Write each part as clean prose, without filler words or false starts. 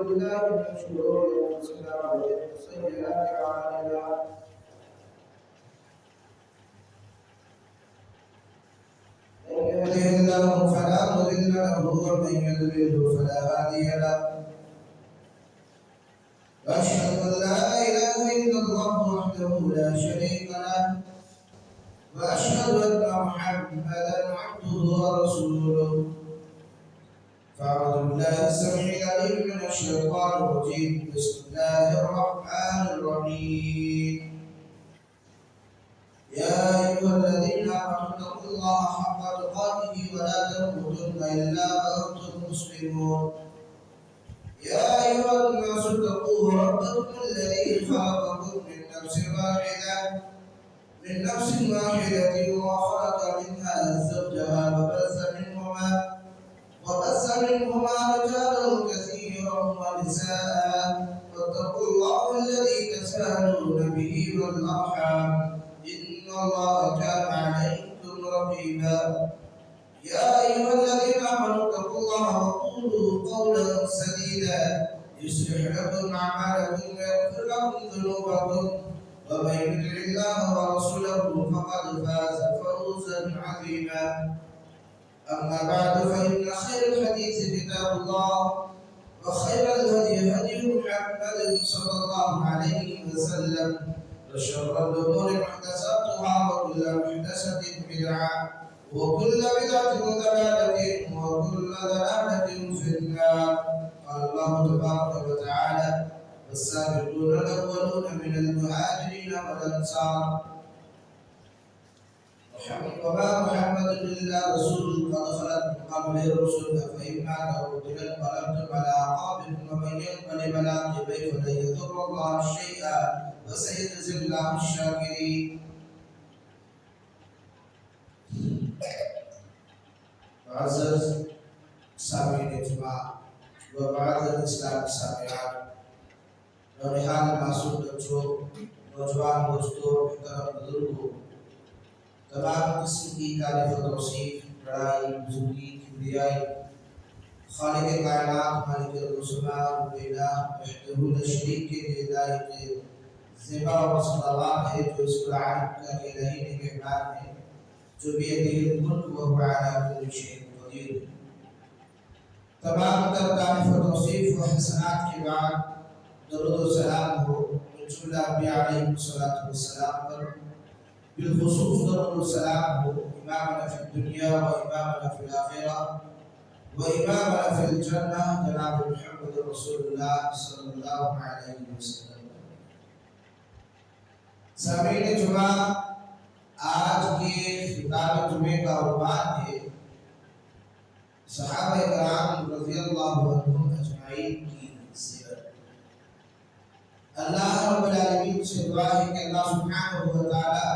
بالله من شرور انفسنا ومن سيئات اعمالنا من يهده الله فلا مضل له ومن يضلل فلا هادي له واشهد ان لا اله الا الله وحده لا شريك له واشهد ان محمدا عبده ورسوله فاعوذ بالله السميع العليم من الشيطان الرجيم بسم الله الرحمن الرحيم يا ايها الذين امنوا اتقوا الله حق تقاته ولا تموتن الا وانتم مسلمون يا ايها الناس اتقوا ربكم الذي خلقكم من نفس واحده وخلق منها زوجها وبث منهما رجالا كثيرا ونساء واتقوا الله الذي تساءلون به والارحام ان الله كان عليكم رقيبا يا ايها الذين امنوا اتقوا الله وقولوا قولا سديدا يصلح لكم اعمالكم ويغفر لكم ذنوبكم ومن يطع الله ورسوله فقد فاز فوزا عظيما أما بعد فإن خير الحديث كتاب الله وخير الهدي هدي محمد صلى الله عليه وسلم وشر الأمور محدثاتها وكل محدثة بدعة وكل بدعة ضلالة وكل ضلالة في النار قال الله تبارك وتعالى والسابقون الأولون من المهاجرين والأنصار وما محمد الا رسول قد خلت من قبله الرسل افان مات او قتل انقلبتم على اعقابكم ومن ينقلب على عقبيه فلن يضر الله شيئا وسيجزي الله الشاكرين. معزز سامعین اجماع وبعد الاسلام سامعات نونہال معصوم بچوں نوجوان دوستوں محترم بزرگوں تمام قسم کی تعریف و توصیف بڑائی بزرگی کبریائی خالق کائنات مالک السماء والارض وحدہ لا شریک کے لیے لائق زیبا و صلوات ہے جو اس قرآن کا الہی نگہبان ہے جو بیدہ الملک وهو علی کل شیء قدیر. تمام تر تعریف و توصیف و حسنات کے بعد درود و سلام ہو رسول اللہ علیہ السلام پر بالخصوص درود السلام ہو امامنا فی الدنیا و امامنا فی الآخرہ و امامنا فی الجنہ جناب محمد رسول اللہ صلی اللہ علیہ وسلم. سامعین جمعہ آج کے خطاب جمعے کا عنوان ہے صحابہ کرام رضی اللہ عنہم اجمعین کی سیرت. اللہ رب العالمین سے دعا ہے کہ اللہ سبحانہ و تعالی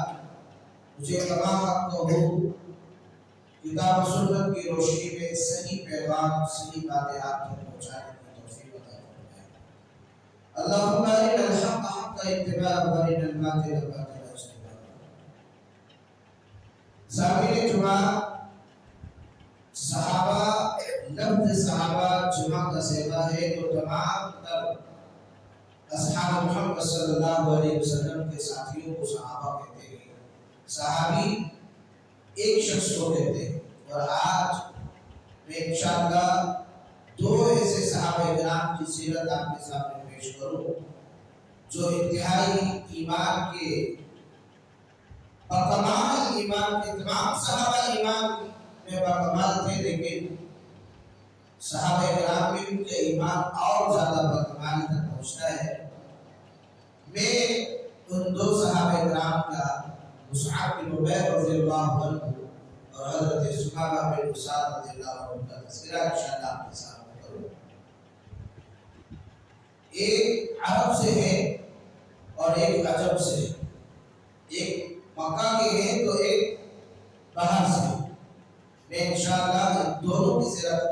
مجھے تمام وقت کو کتاب و سنت کی روشنی میں صحیح پیغام صحیح باتیں آپ تک پہنچانے کی توفیق عطا فرمائے. اللہم ارنا الحق حقا اتباعہ وارنا الباطل باطلا اجتنابہ. سامعین جمعہ صحابہ لفظ صحابہ جمع کا صیغہ ہے تو تمام تر اصحاب محمد صلی اللہ علیہ وسلم کے ساتھیوں کو صحابہ کہتے ہیں. صحابی ایک شخص کو کہتے ہیں. اور آج میں انشاءاللہ دو ایسے صحابہ کرام کی سیرت آپ کے سامنے پیش کروں جو انتہائی ایمان کے بکمال ایمان کے تمام صحابہ ایمان میں بکمال تھے لیکن صحابہ کرام میں ان کے ایمان اور زیادہ بکمال تک پہنچتا ہے. میں ان دو صحابہ کرام کا مصعب بن عمیر رضی اللہ عنہ اور حضرت ثمامہ بن اساد رضی اللہ عنہ کا تذکرہ انشاءاللہ آپ کے سامنے کروں. ایک عرب سے ہے اور ایک عجم سے ہے. ایک مکہ کے ہیں تو ایک باہر سے ہے. میں انشاءاللہ دونوں کی سیرت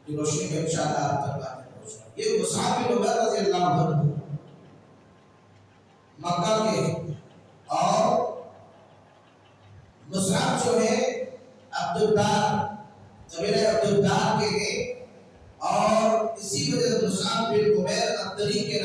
کی روشنی میں انشاءاللہ آپ تک باتیں پہنچاؤں. یہ مصعب بن عمیر رضی اللہ عنہ مکہ کے اور مصعب جو ہے عبدالدار قبیلہ عبدالدار کے ہیں اور اسی وجہ سے مصعب بن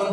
1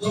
2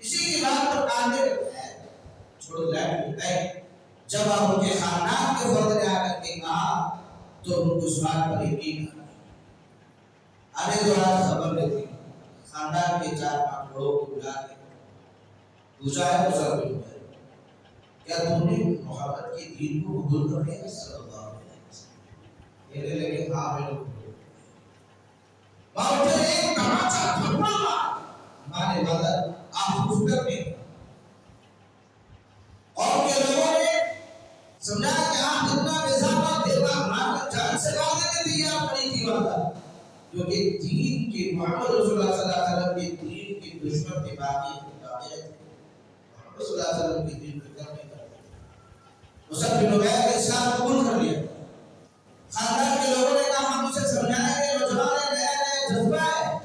اسی کی بات پر کاندے چھوڑ لائے جب آپ ان کے خاندان کے فرد نے آ کر کے کہا تو ان کو اس بات پر یقین آنے دوران خبر لیتی خاندان کے 4-5 لوگوں کو بلا کے پوچھا ہے مسلمان کیا تم نے محمد کے دین کو قبول کر لیا صلی اللہ علیہ وسلم؟ کہنے لگے ہاں میں نے قبول کیا۔ ایک تماچا تھپڑا ہمارے بدر آپ خوش کرنے اور کے لوگوں نے سمجھا کہ آپ اتنا بزامہ دیتا ہمارا جان سے وعدے میں تیار نہیں تھی وعدہ جو کہ دین کے محمد رسول اللہ صلی اللہ علیہ وسلم کے دین کے دشمن کے باقی محمد صلی اللہ علیہ وسلم کے دین پر کرنے کا مصعب بن عمیر نے اسلام قبول کر لیا۔ خاندان کے لوگوں نے کہا ہم اسے سمجھائیں گے نوجوان ہے نیا جذبہ ہے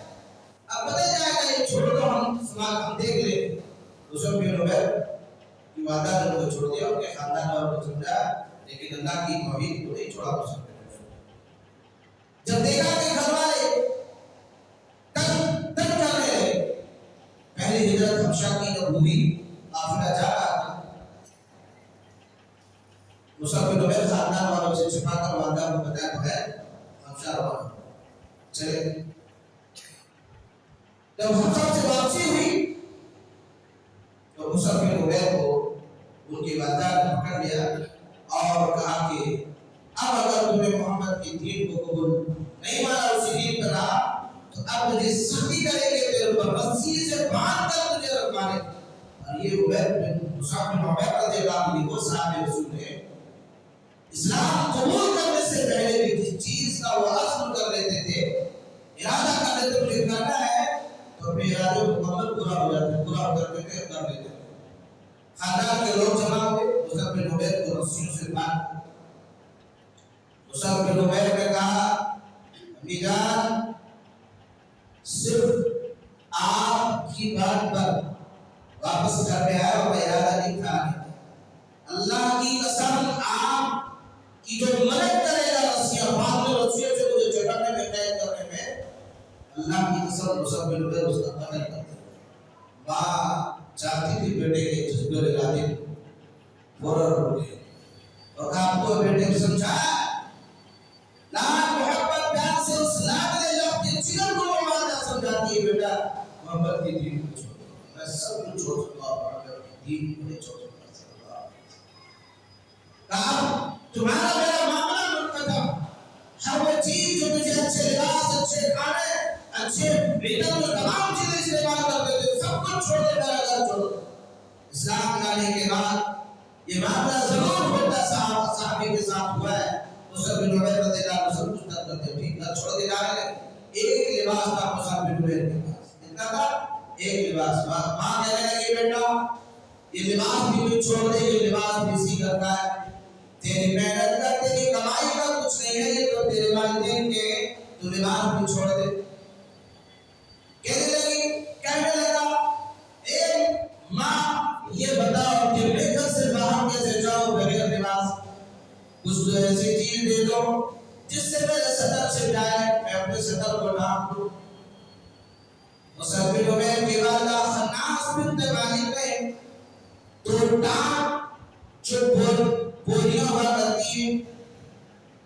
اب بدل جائے گا یہ چھوڑ دو ہم دیکھ لیں۔ مصعب بن عمیر کی وعدہ نے ان کو چھوڑ دیا ان کے خاندان والوں کو سمجھا لیکن اللہ کی توحید کو نہیں چھوڑا مصعب بن عمیر۔ جب دیکھا کہ گھر والے تنگ کر رہے پہلی ہجرت حبشہ کی جب ہوئی قافلہ جا رہا تھا مصعب بن عمیر خاندان والوں سے چھپا کر والدہ کو بتایا بغیر حبشہ روانہ چلے۔ جب حبشہ سے واپسی ہوئی تو مصعب بن عمیر کو ان کی والدہ نے پکڑ لیا اور کہا کہ اب اگر تم نے محمد کے دین کو قبول نہیں مانا اسی دین پر رہا تو اب مجھے سختی کریں گے تیرے پر رسی سے باندھ کر تجھے رکھوانے۔ اور یہ عمیر بن مصعب بن عمیر رضی اللہ عنہ وہ صحابہ رسول ہیں اسلام قبول کرنے سے پہلے بھی جس چیز کا وہ عزم کر لیتے تھے ارادہ کر لیتے مجھے کرنا ہے تو اپنے ارادے کو مکمل پورا ہو جاتا ہے پورا ہو کر لیتے کر لیتے ہیں۔ خاندان کے لوگ جمع ہوئے مصعب بن عمیر کو رسیوں سے باندھ مصعب بن عمیر نے کہا امی جان صرف آپ کی بات پر واپس کرنے آئے اور ارادہ نہیں تھا اللہ کی قسم آپ کی جو مدد کرے گا رسیاں بعد میں رسیوں سے مجھے چڑھانے میں قید کرنے میں اللہ کی قسم مصعب بن عمیر اس کا قتل کرتے ماں چاہتی تھی بیٹے کے جذبے ارادے فوراً رو گئے اور آپ کو بیٹے کو سمجھایا لاکھ محبت پیار سے اس لاغلے لفظ کے جگر کو مانا سمجھاتی ہے بیٹا محمد کی دین کو چھوڑ دو میں سب کچھ چھوڑ سکتا ہوں محمد کی دین کو نہیں چھوڑ سکتا کہا تمہارا میرا معاملہ منقطع ہر وہ چیز جو مجھے اچھے لباس اچھے کھانے اچھے بیٹر جو تمام چیزیں استعمال کرتے تھے سب کچھ چھوڑ دے میرا گھر چھوڑ دو۔ اسلام لانے کے بعد یہ معاملہ ضرور ہوتا صحابی کے ساتھ ہوا ہے مصعب بن عمیر رضی اللہ عنہ سب کچھ کرتے ٹھیک ہے چھوڑ کے جا رہے ایک لباس تھا مصعب بن عمیر کے پاس کتنا تھا ایک لباس ماں کہنے لگی بیٹا یہ لباس بھی تو چھوڑ دے یہ لباس بھی اسی کرتا ہے تیری محنت کا تیری کمائی کا کچھ نہیں ہے یہ تو تیرے والدین کے تو لباس بھی چھوڑ دے کہنے لگا اے ماں یہ بتاؤ کہ میں گھر سے باہر کیسے جاؤں بغیر لباس کچھ تو ایسی چیز دے دو جس سے میرے صدر سے جائے میں اپنے صدر کو ڈھانپ دوں۔ مصعب بن عمیر کی والدہ خناس بنت مالک نے تو ٹانپ جو بوریاں ہوا کرتی ہیں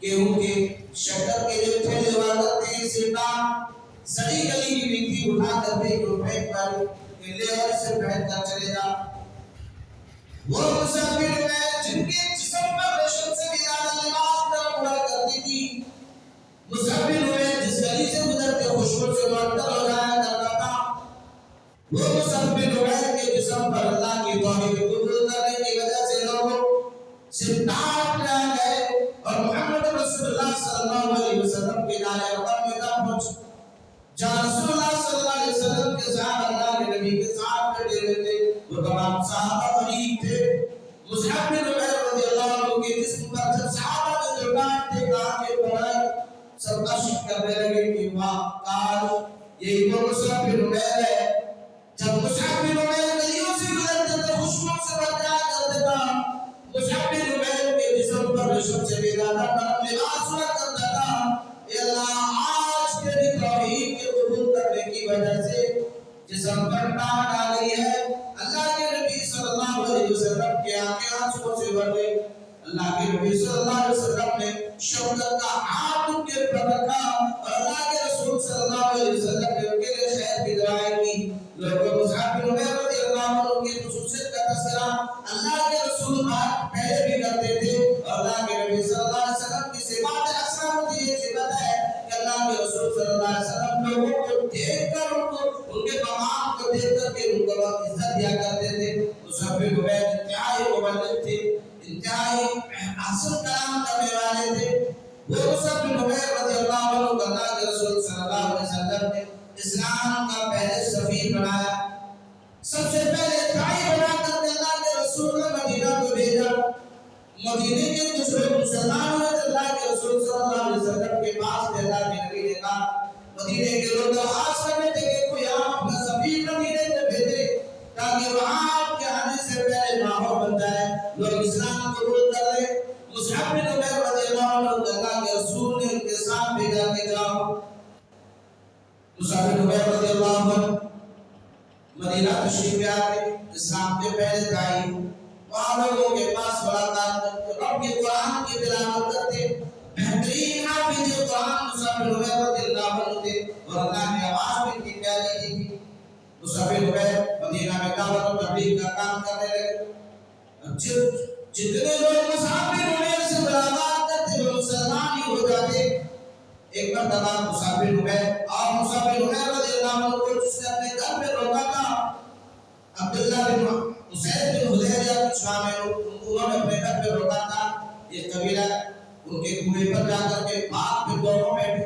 گیہوں کے شکر کے جو تھیلے ہوا کرتے ہیں اسے ٹانپ سڑی گلی کی مٹی اٹھا کر دے جو پھینک پر لے اور سے پھینک کر چلے جا۔ وہ مصعب بن عمیر جن کے جسم پر ریشم سے بھی زیادہ لباس گرم ہوا کرتی تھی مصعب بن عمیر جس گلی سے گزرتے خوشبو سے معطر ہو جایا کرتا تھا وہ مصعب بن عمیر کے جسم پر اللہ کی توحید قبول کرنے کی وجہ سے لوگوں سے ڈانٹ لائے گئے اور محمد رسول اللہ صلی اللہ علیہ وسلم کے نعرے رقم میں دم پہنچ جہاں رسول اللہ صلی اللہ علیہ وسلم کے ساتھ اللہ کے نبی کے ساتھ بیٹھے ہوئے تھے وہ تمام صحابہ قریب تھے مصعب بن عمیر رضی اللہ عنہ کے جسم پر جب صحابہ نے جو ڈانٹ دے کہا کہ بڑھائی سب عشق کرنے لگے کہ واہ کاش یہی وہ مصعب بن عمیر ہے جب مصعب بن عمیر گلیوں سے گزرتے تھے خوشبو سے بھر جایا کرتے تھا مصعب بن عمیر کے جسم پر ریشم سے بھی زیادہ نرم لباس ہوا کرتا تھا اے اللہ آج تیری توحید کے قبول کرنے کی وجہ سے جسم پر ٹانٹ آ گئی ہے اللہ کے نبی صلی اللہ علیہ وسلم نے شفقت کا ہاتھ ان کے پر رکھا اور اللہ کے رسول صلی اللہ علیہ وسلم نے ان کے لیے خیر کی دعائیں کی. لوگوں مصعب بن عمیر رضی اللہ عنہ کی خصوصیت کا تذکرہ اللہ کے رسول بات پہلے بھی کرتے تھے اور اللہ کے نبی صلی اللہ علیہ وسلم کی صفات اکثر یہ صفت ہے کہ اللہ کے رسول صلی اللہ علیہ وسلم لوگوں کو دیکھ کر ان کے مقام کو دیکھ کر کے ان کو عزت دیا کرتے تھے. مصعب بن عمیر انتہائی مبلغ تھے, انتہائی احسن کلام کرنے والے تھے. وہ مصعب بن عمیر رضی اللہ عنہ اللہ کے رسول صلی اللہ علیہ وسلم نے اسلام کا پہلے سفیر بنایا. سب سے پہلے داعی بنا کر اللہ کے رسول نے مدینہ کو بھیجا. مدینے کے کچھ لوگ مسلمان ہوئے تو اللہ کے رسول صلی اللہ علیہ وسلم کے پاس تھے. اللہ کے نبی نے کہا مدینے کے لوگ درخواست کرنے تھے کہ کوئی آپ اپنا سفیر مدینے میں بھیجے تاکہ وہاں آپ کے آنے سے پہلے ماحول بن جائے, لوگ اسلام قبول کر لیں. مصعب بن عمیر رضی اللہ عنہ اللہ کے رسول نے ان کے ساتھ بھیجا کہ جاؤ. مصعب بن عمیر رضی اللہ عنہ مدینہ تشریف لے آتے, اسلام کے پہلے داعی. وہاں لوگوں کے پاس ملاقات کرتے, رب کے قرآن کی تلاوت کرتے. بہترین حافظ قرآن مصعب بن عمیر رضی اللہ عنہ تھے اور اللہ نے آواز بھی کی پیاری تھی. مصعب بن عمیر مدینہ میں دعوت و تبلیغ کا کام کرنے لگے. جتنے لوگ مصعب بن عمیر سے ملاقات کرتے وہ مسلمان ہی ہو جاتے. ایک مرتبہ مصعب بن عمیر اور مصعب بن عمیر رضی اللہ عنہ کو جس نے اپنے گھر میں روکا تھا, عبداللہ بن اسید بن حذیفہ کی شام میں انہوں نے اپنے گھر پہ روکا تھا. یہ قبیلہ ان کے کنویں پر جا کر کے باغ میں دونوں بیٹھے.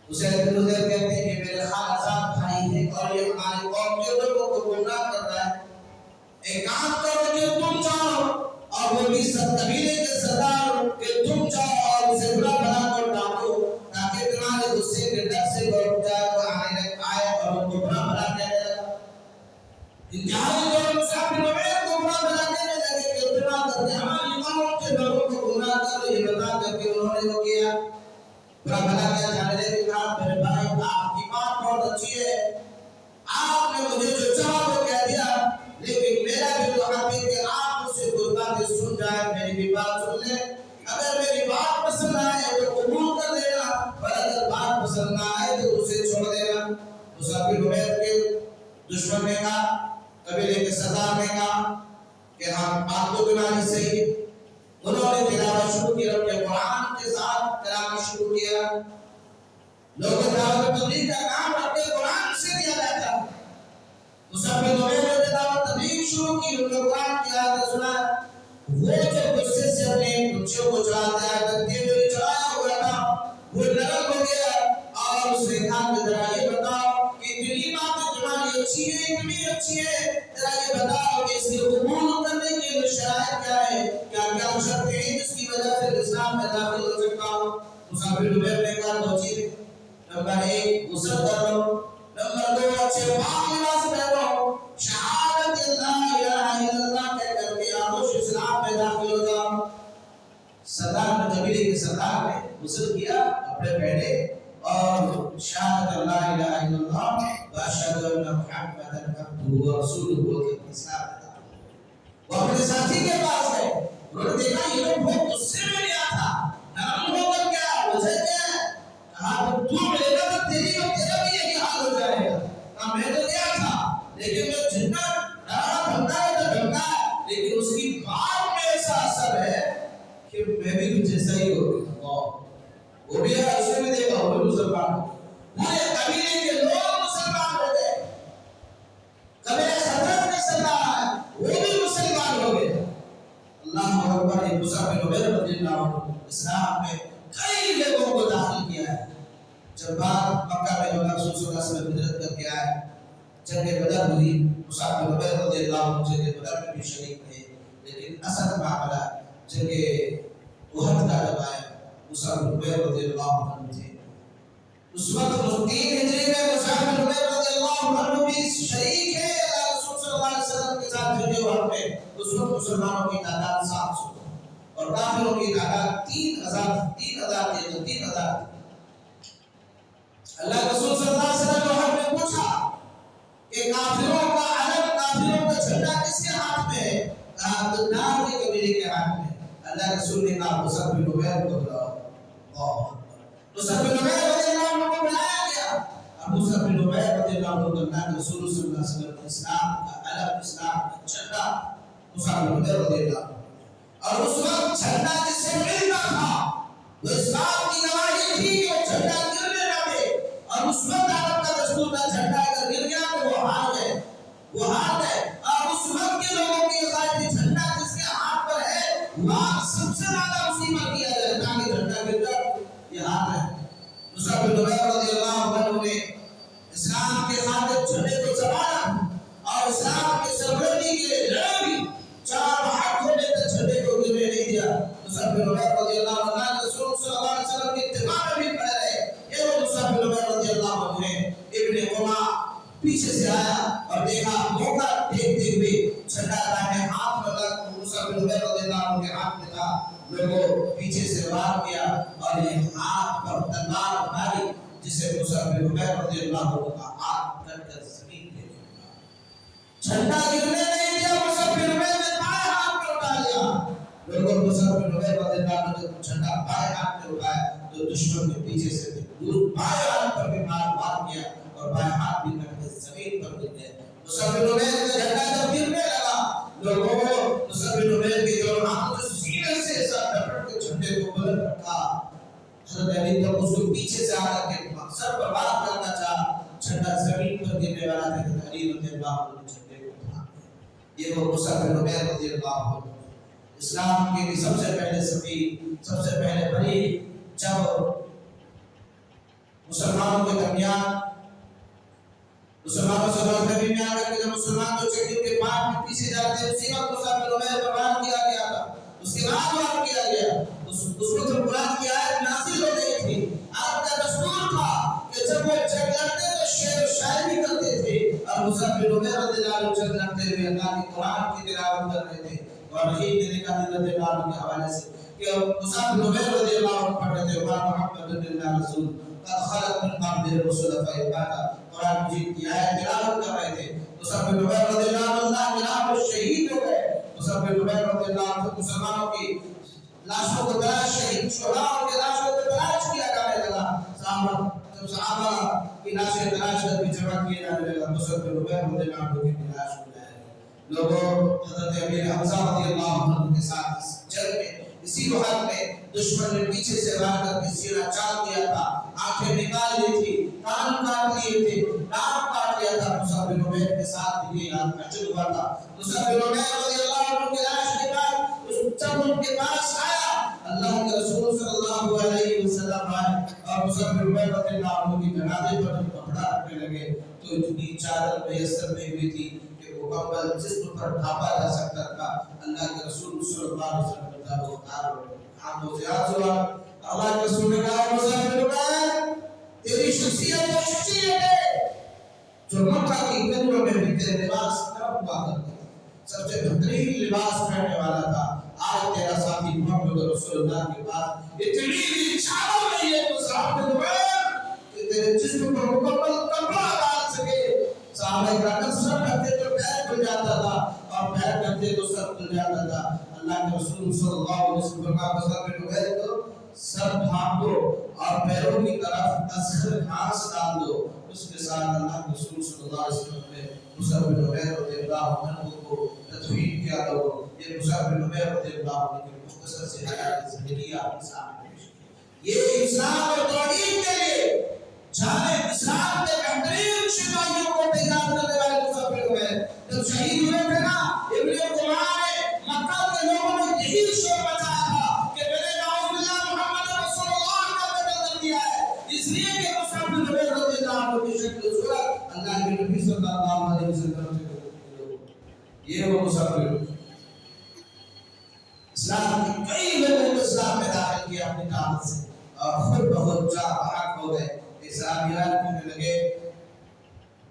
اسید بن حذیفہ کہتے ہیں کہ میرے خالصات بھائی ہیں اور یہ ہماری قوم کے لوگوں کو گمراہ کر رہا ہے. ایک کام کرو کہ تم جاؤ اور وہ بھی سب قبیلے کے سردار کہ تم جاؤ اور اسے برا بنا کر ڈانٹو تاکہ تمہارے غصے کے ڈر سے وہ جائے وہ آئے اور ان کو برا بنا کہنے لگا. انتہائی لوگ مصعب بن عمیر کو برا بنا کہنے لگے کہ اتنا کر کے ہماری قوم کے لوگوں کو گمراہ کرو. یہ بتا کر کے انہوں نے وہ کیا, برا بنا کیا جانے لگے. کہا میرے بھائی آپ کی بات بہت اچھی ہے, آپ نے مجھے جو چاہا وہ کہہ دیا, لیکن میرا بھی تو حق ہے کہ آپ مجھ سے کوئی باتیں سن جائیں, میری بھی بات سن لیں. اگر میری بات پسند آئے تو قبول کر لینا اور اگر بات پسند نہ آئے تو اسے چھوڑ دینا. مصعب بن عمیر کے دشمن نے کہا, قبیلے کے سردار نے کہا کہ ہم بات تو تمہاری صحیح. انہوں نے تلاوت شروع کی, رب کے قرآن کے ساتھ تلاوت شروع کیا. لوگوں دعوت تبلیغ کا کام رب کے قرآن سے کیا جاتا. مصعب بن عمیر نے تلاوت تبلیغ شروع کی, ان کو قرآن کی آیت سنا. وہ جو غصے سے اپنے بچوں کو چڑھاتا ہے تکیے میں چڑھایا ہوا تھا وہ نرم ہو گیا اور اس نے کہا کہ ذرا یہ بتاؤ کہ اتنی باتیں تمہاری اچھی ہے, اتنی اچھی ہے, ذرا یہ بتاؤ کہ اس کے قبول کرنے کے لیے شرائط کیا ہے, کیا کیا شرط ہے جس کی وجہ سے اسلام میں داخل ہو سکتا ہوں. مصعب بن عمیر نے کہا دو چیزیں, نمبر 1 غسل کر لو, نمبر 2 اچھے پاک لباس پہنو, شہادت لا الہ الا اللہ کہہ کر کے آغوش اسلام میں داخل ہو جاؤ. سردار نے قبیلے کے سردار نے غسل کیا, کپڑے پہنے اور شہادت لا الہ الا اللہ و اشہد ان محمدا عبدہ و رسولہ بول کر اسلام میں داخل ہو. وہ اپنے ساتھی کے پاس گئے, انہوں نے دیکھا یہ تو بہت غصے میں گیا تھا, نرم ہو کر گیا, وجہ کیا ہے؟ کہا تو ملے گا تو تیرا بھی یہی حال ہو جائے گا. کہا میں تو گیا تھا لیکن میں جتنا ڈرا بھنگا ہے تو بھنگا ہے, لیکن اس کی بات میں ایسا اثر ہے کہ میں بھی کچھ ایسا ہی ہو گیا. وہ بھی ایسے میں دیکھا وہ بھی مسلمان ہو, پورے قبیلے کے لوگ مسلمان ہو گئے. قبیلے حضرت میں سردار ہے وہ بھی مسلمان ہو گئے. اللہ اکبر. مصعب بن عمیر رضی اللہ عنہ اسلام میں کئی لوگوں کو داخل کیا ہے. جب بعد مکہ میں جو رسول صلی اللہ علیہ وسلم ہجرت کر کے آئے, جنگ بدر ہوئی, مصعب بن عمیر رضی اللہ عنہ جنگ بدر میں بھی شریک تھے, لیکن اصل معاملہ جنگ احد کا جب آیا مصعب بن عمیر رضی اللہ عنہ تھے. اس وقت 3 ہجری میں مصعب بن عمیر رضی اللہ عنہ بھی شریک ہے رسول صلی اللہ علیہ وسلم کے ساتھ جنگ احد میں. اس وقت مسلمانوں کی تعداد 700 اور کافروں کی تعداد 3000 تھی. اللہ رسول صلی اللہ علیہ وسلم نے پوچھا کہ کافروں کا علم, کافروں کا جھنڈا کس کے ہاتھ میں ہے؟ کہا عبداللہ کے قبیلے کے ہاتھ میں. اللہ رسول نے کہا مصعب بن عمیر کو بلاؤ. مصعب بن عمیر رضی اللہ عنہ کو بلایا گیا. اب مصعب بن عمیر رضی اللہ عنہ اللہ کے رسول صلی اللہ علیہ وسلم کے اسلام کا علم، اسلام کا جھنڈا مصعب بن عمیر رضی اللہ عنہ. اور اس وقت جھنڈا جس سے ملتا تھا وہ اسلام کی گواہی تھی کہ وہ جھنڈا گرنے نہ دے. اور اس وقت عرب کا دستور تھا جھنڈا اگر گر گیا تو وہ ہار گئے، وہ ہار گئے. اور اس وقت کے لوگوں کی عقائد تھی جھنڈا جس کے ہاتھ پر ہے وہاں سب سے زیادہ مصیبت کیا جائے تاکہ جھنڈا گر جائے، یہ ہار ہے. مصعب بن عمیر رضی اللہ عنہ نے اسلام کے خاطر جھنڈے کو سنبھالا اور اسلام کے سربلندی کے لیے لڑا بھی. 4 ہاتھ ہونے تک جھنڈے کو گرنے نہیں دیا. مصعب بن عمیر رضی اللہ عنہ کے رسول صلی اللہ علیہ وسلم کے اتباع میں بھی کھڑے رہے. یہ وہ مصعب بن عمیر رضی اللہ عنہ ہے. ابن عمر پیچھے سے آیا اور دیکھا موقع دیکھتے ہوئے جھنڈا دائیں ہاتھ میں لگا. مصعب بن عمیر رضی اللہ عنہ کے ہاتھ میں تھا. لوگوں پیچھے سے وار کیا اور یہ ہاتھ پر تلوار ماری جسے مصعب بن عمیر رضی اللہ عنہ کا ہاتھ کٹ کر زمین پہ گرا. جھنڈا گرنے نہیں دیا. مصعب بن عمیر نے بائیں ہاتھ میں اٹھا لیا. لوگوں مصعب بن عمیر رضی اللہ عنہ نے جھنڈا بائیں ہاتھ میں اٹھایا تو دشمن نے پیچھے سے دور بائیں ہاتھ پر بھی وار کیا اور بائیں ہاتھ بھی کٹ کر زمین پر گر گئے. مصعب بن عمیر کا جھنڈا جب گرنے لگا لوگوں مصعب بن عمیر کے دونوں ہاتھوں سے سینے سے سر ڈپٹ کے جھنڈے کو بلند رکھا. حضرت علی تو اس کو پیچھے سے آ کر کے سر پر وار کرنا چاہا. جھنڈا زمین پر گرنے والا تھا. حضرت علی رضی اللہ عنہ نے جھنڈے کو اٹھا لیا. یہ وہ مصعب بن عمیر رضی اللہ عنہ اسلام کے بھی سب سے پہلے سفیر، سب سے پہلے بری. جب مسلمانوں کے درمیان مسلمانوں سے روزگاری میں آ کر کے جب مسلمان جو چکر کے پاس میں پیچھے جاتے ہیں اسی وقت مصعب بن عمیر پر وار کیا گیا تھا. اس کے بعد وار کیا گیا. اس کو جب قرآن کی آیت نازل ہو گئی تھی عرب کا دستور تھا کہ جب وہ جنگ لڑتے تو شعر و شاعری کرتے تھے. اور مصعب بن عمیر رضی اللہ عنہ جنگ لڑتے ہوئے اللہ کے قرآن کی تلاوت کر رہے تھے. اور یہی طریقہ رضی اللہ عنہ کے حوالے سے کہ مصعب بن عمیر رضی اللہ عنہ پڑھ رہے تھے محمد اللہ رسول قد خلق من قبل الرسل فإن قرآن مجید کی آیت تلاوت کر رہے تھے. مصعب بن عمیر رضی اللہ عنہ اللہ کے نام پر شہید ہو گئے. مصعب بن عمیر رضی اللہ عنہ مسلمانوں کی لاشوں کو تلاش شہید شہداء کی لاشوں کو تلاش کیا جانے لگا. صحابہ کی لاشیں تلاش کر کے جمع کیے جانے لگا. مصعب بن عمیر رضی اللہ عنہ کی تلاش ہو جائے. لوگوں حضرت امیر حمزہ رضی اللہ عنہ کے ساتھ اس جنگ میں اسی وقت میں دشمن نے پیچھے سے وار کر کے سینہ چاک دیا تھا. آنکھیں نکال لی تھی، کان کاٹ لیے تھے، ناک کاٹ لیا تھا. مصعب بن عمیر کے ساتھ بھی یہ عجب ہوا تھا. مصعب بن عمیر رضی اللہ عنہ کی لاش کے بعد جب ان کے پاس آیا اللہ کے رسول صلی اللہ علیہ وسلم آئے اور مصعب بن عمیر رضی اللہ عنہ کی جنازے پر جب کپڑا رکھنے لگے تو اتنی چادر میسر نہیں ہوئی تھی کہ وہ کمبل جسم پر ڈھانپا جا سکتا تھا. اللہ کے رسول صلی اللہ علیہ وسلم کا وہ ہاتھوں سے ہاتھ ہوا. اللہ کے رسول نے کہا مصعب بن عمیر تیری شخصیت وہ شخصیت ہے جو مکہ کی گلیوں میں بھی تیرے لباس طرف ہوا کرتا تھا، سب سے بہترین لباس پہننے والا تھا. آج تیرا ساتھی محمد رسول اللہ کے پاس اتنی چھاؤ نہیں ہے مصعب بن عمیر کہ تیرے جسم پر مکمل کپڑا ڈال سکے. صحابہ کرام سر ڈھکتے تو پیر کھل جاتا تھا اور پیر ڈھکتے تو سر کھل جاتا تھا. اللہ کے رسول صلی اللہ علیہ وسلم کا مصعب بن عمیر کو سر ڈھانپ دو اور پیروں کی طرف اصغر گھاس ڈال دو. اس کے ساتھ اللہ کے رسول صلی اللہ علیہ وسلم نے مصعب بن عمیر رضی اللہ عنہ کو تدفین کیا. لوگوں یہ مصعب بن عمیر رضی اللہ عنہ کی مختصر سی حیات زندگی آپ کے سامنے پیش کی. یہ اسلام اور توحید کے لیے جانے اسلام کے بہترین سپاہیوں کو تیار کرنے والے مصعب بن عمیر جب شہید ہوئے تھے نا ابن عمر نے مکہ کے لوگوں نے یہی شور مچایا تھا کہ میرے نعوذ باللہ محمد رسول اللہ کا قتل کر دیا ہے. اس لیے کہ مصعب بن عمیر رضی اللہ عنہ کی شکل صورت اللہ کے نبی صلی اللہ علیہ وسلم سے یہ وہ مصعب بن عمیر اسلام کے کئی لوگوں کو اسلام میں داخل کیا اپنی طاقت سے اور خود بہت جا بحق ہو گئے. اسلامیات کہنے لگے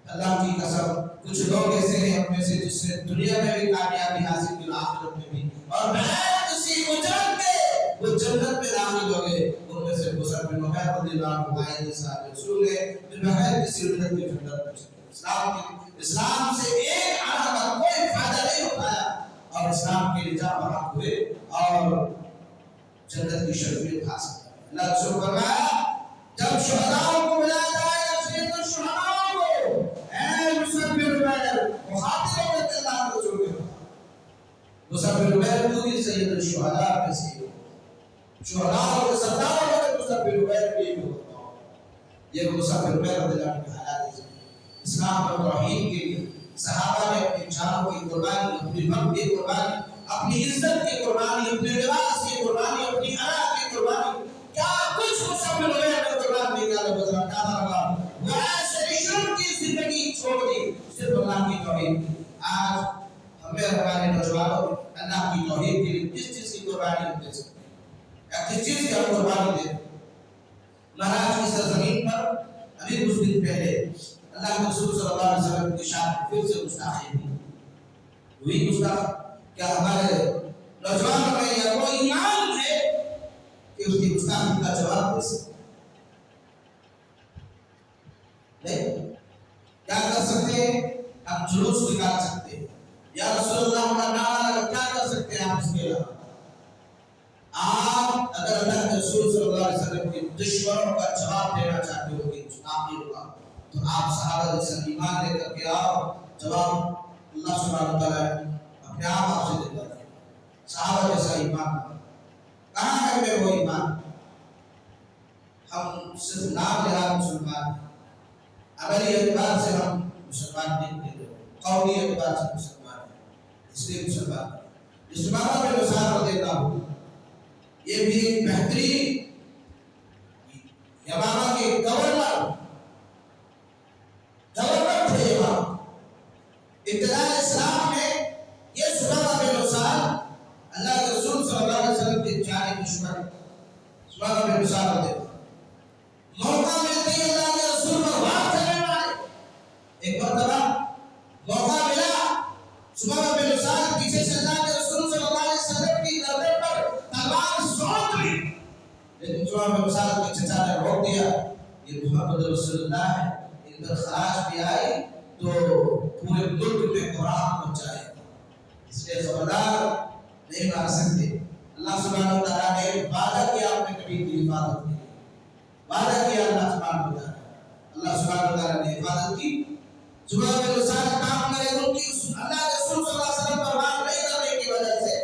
اللہ کی قسم کچھ لوگ ایسے ہیں ہم میں سے جس نے دنیا میں بھی کامیابی حاصل کی آخرت میں بھی اور بغیر کسی اجرت کے وہ جنت میں داخل ہو گئے. ان میں سے مصعب بن عمیر رضی اللہ عنہ آئے صاحب رسول ہے جو بغیر کسی اجرت کے جنت میں چلے. اسلام سے ایک آنا کا کوئی فائدہ نہیں اٹھایا اور اسلام کے لیے جا بحق ہوئے اور جنت کی شرفیت حاصل کریں۔ اللہ رسول فرمایا جب شہداؤں کو ملایا جائے گا سید الشہداء کو، اے مصعب بن عمیر، مخاطب ہوتے تھے اللہ کے رسول کے، مصعب بن عمیر تو بھی سید الشہداء میں سے ہو، شہداؤں کے سردار ہوتے مصعب بن عمیر بھی ہوتا ہو۔ یہ مصعب بن عمیر رضی اللہ عنہ کی حالات ہے۔ اسلام پر توحید کے لیے صحابہ نے اپنی جانوں کی قربانی، اپنی وقت کی قربانی، اپنی عزت کی قربانی، اپنے لباس کی قربانی، اپنی حیا کی قربانی، کیا کچھ مصعب بن عمیر نے قربان نہیں کیا بزرگ کیا تھا؟ وہ ایسے عشق کی زندگی چھوڑ دی صرف اللہ کی توحید کی۔ آج ہمیں ہمارے نوجوانوں اللہ کی توحید کے لیے کس چیز کی قربانی ہم دے سکتے ہیں یا کس چیز کی ہم قربانی دیں؟ مہاراج کی سرزمین پر ابھی کچھ دن پہلے اللہ کے رسول صلی اللہ علیہ وسلم کی شان پھر سے گستاخی ہوئی گستاخ کیا ہمارے نوجوانوں میں یا وہ ایمان ہے کہ اس کی گستاخی کا جواب دے سکتے نہیں؟ کیا کر سکتے ہیں؟ ہم جلوس نکال سکتے ہیں یا رسول اللہ کا نعرہ لگا، کیا کر سکتے ہیں آپ اس کے علاوہ؟ آپ اگر اللہ کے رسول صلی اللہ علیہ وسلم کے دشمنوں کا جواب دینا چاہتے ہو کہ گستاخی ہوگا تو آپ صحابہ جیسا ایمان لے کر کے آؤ، جواب اللہ سبحانہ وتعالی اپنے آپ سے دلوا دے۔ صحابہ جیسا ایمان کہاں ہے میں وہ ایمان؟ ہم صرف نام لحاظ مسلمان ہیں، عملی اعتبار سے ہم مسلمان نہیں ہیں، قومی اعتبار سے مسلمان ہیں، اس لیے مسلمان ہیں۔ اس بابا میں مثال دیتا ہوں، یہ بھی ایک بہترین یمامہ کے گورنر تھے یمامہ۔ ابتداء اسلام میں یہ سبابہ بن عثال اللہ کے رسول صلی اللہ علیہ وسلم کے جانی دشمن سبابہ بن عثال ہوتے تھے۔ موقع ملتے ہی اللہ کے رسول پر وار کرنے والے، ایک مرتبہ موقع ملا، سبابہ بن عثال پیچھے سے اللہ کے رسول صلی اللہ علیہ وسلم کی گردن پر تلوار سونت لی، لیکن سبابہ بن عثال کے چچا نے روک دیا، یہ محمد رسول اللہ ہے، ان پر خراج بھی آئی تو پورے ملک میں قرآن پہنچ جائے، اس لیے خبردار نہیں مار سکتے۔ اللہ سبحانہ وتعالیٰ نے وعدہ کیا اپنے نبی کی حفاظت کی، وعدہ کیا اللہ سبحانہ وتعالیٰ، اللہ سبحانہ وتعالیٰ نے حفاظت کی۔ سبحانہ بن عثال کام کرے ان کی اللہ کے رسول صلی اللہ علیہ وسلم پر وار نہیں کرنے کی وجہ سے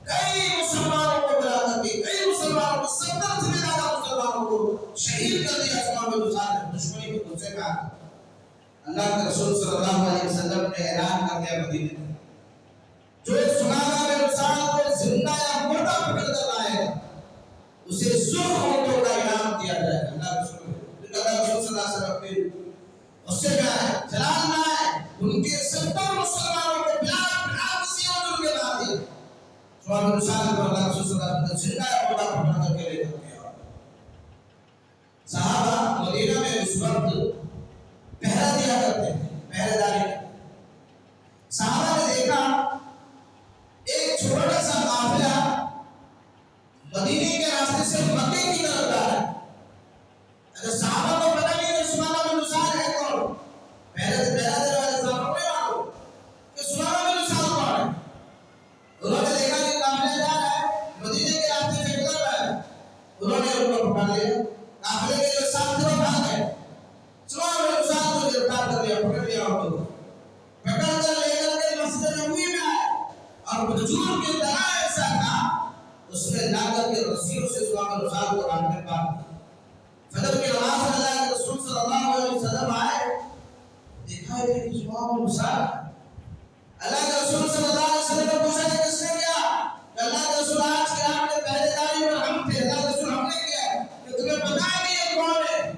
کئی مسلمانوں کو بلا کر کے، کئی مسلمانوں کو 70 سے زیادہ مسلمانوں کو شہید کر دیا۔ سبحانہ بن عثال نے دشمنی کے غصے میں آ کر اللہ کے رسول صلی اللہ علیہ وسلم نے اعلان کر دیا مدینے میں جو سبحانہ بن عثال کو زندہ یا مردہ پکڑ کر لائے گا اسے سرخ ہونٹوں کا انعام دیا جائے گا۔ اللہ کے رسول صلی اللہ علیہ وسلم کے غصے میں آئے، جلال میں آئے، ان کے 70 مسلمانوں کو بلا کسی اور کے بعد دیا۔ سبحانہ بن عثال کو اللہ کے رسول صلی اللہ علیہ وسلم نے زندہ یا مردہ پکڑ کر کے لے کر گیا۔ صحابہ مدینہ میں اس وقت پہرا دیا کرتے ہیں، پہرے داری کرتے ہیں۔ صحابہ نے دیکھا ایک چھوٹا سا قافلہ مدینے کے راستے سے مکے کی طرف جا رہا ہے۔ اگر صحابہ کو پتہ نہیں کہ سبحانہ بن عثال ہے کون، پہرے دروازے صحابہ نے معلوم کہ سبحانہ بن عثال کون ہے۔ انہوں نے دیکھا کہ قافلہ جا رہا ہے، مدینے کے راستے سے گزر رہا ہے، انہوں نے ان کو پکڑ لیا، قافلے کے جو ساتھ تھے وہ بھاگ گئے۔ سبحانہ بن عثال کو گرفتار کر لیا، پکڑ لیا ان کو، پکڑ کر لے کر کے مسجد نبوی میں آئے اور کھجور کے درا ایسا تھا اس میں لا کر کے رسیوں سے سبحانہ بن عثال کو رات میں باندھ دیا۔ فجر کی نماز میں اللہ کے رسول صلی اللہ علیہ وسلم آئے، دیکھا ہے کہ سبحانہ بن عثال اللہ کے رسول صلی اللہ علیہ وسلم نے پوچھا کہ کس نے کیا؟ کہ اللہ کے رسول آج کے آپ نے پہرے داری میں ہم تھے، اللہ کے رسول ہم نے کیا کہ تمہیں پتہ ہے کہ یہ کون ہے؟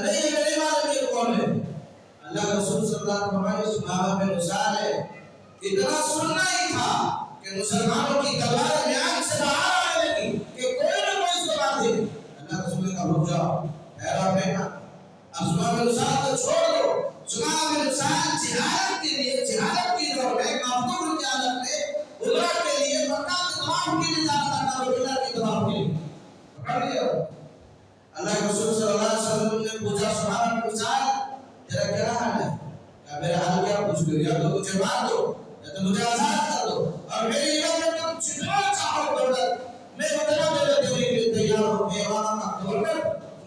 نہیں یہ میرے معلوم یہ کون ہے؟ اللہ کے رسول صلی اللہ علیہ وسلم سبحانہ بن عثال ہے۔ اتنا سننا ہی تھا کہ مسلمانوں کی تلوار میان سے باہر آنے لگی کہ کوئی نہ کوئی اس کو مار دے۔ اللہ کے رسول نے کہا رک جاؤ، حیران رہنا، اب سبحانہ بن عثال کو چھوڑ دو۔ سبحانہ بن عثال جہاد کے لیے، جہاد کی دور میں معقول کی حالت میں عمرہ کے لیے مکہ کے طواف کے لیے جاتا تھا، بیت اللہ کے طواف کے لیے پکڑ لیا۔ اللہ کے رسول صلی اللہ علیہ وسلم نے پوچھا سبحانہ بن عثال تیرا کیا حال ہے؟ کہا میرا حال کیا پوچھ لو، یا تو مجھے مار دو یا تو مجھے آزاد کر دو اور میری عبادت میں تم جتنا چاہو کر دو، میں اتنا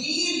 3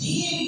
3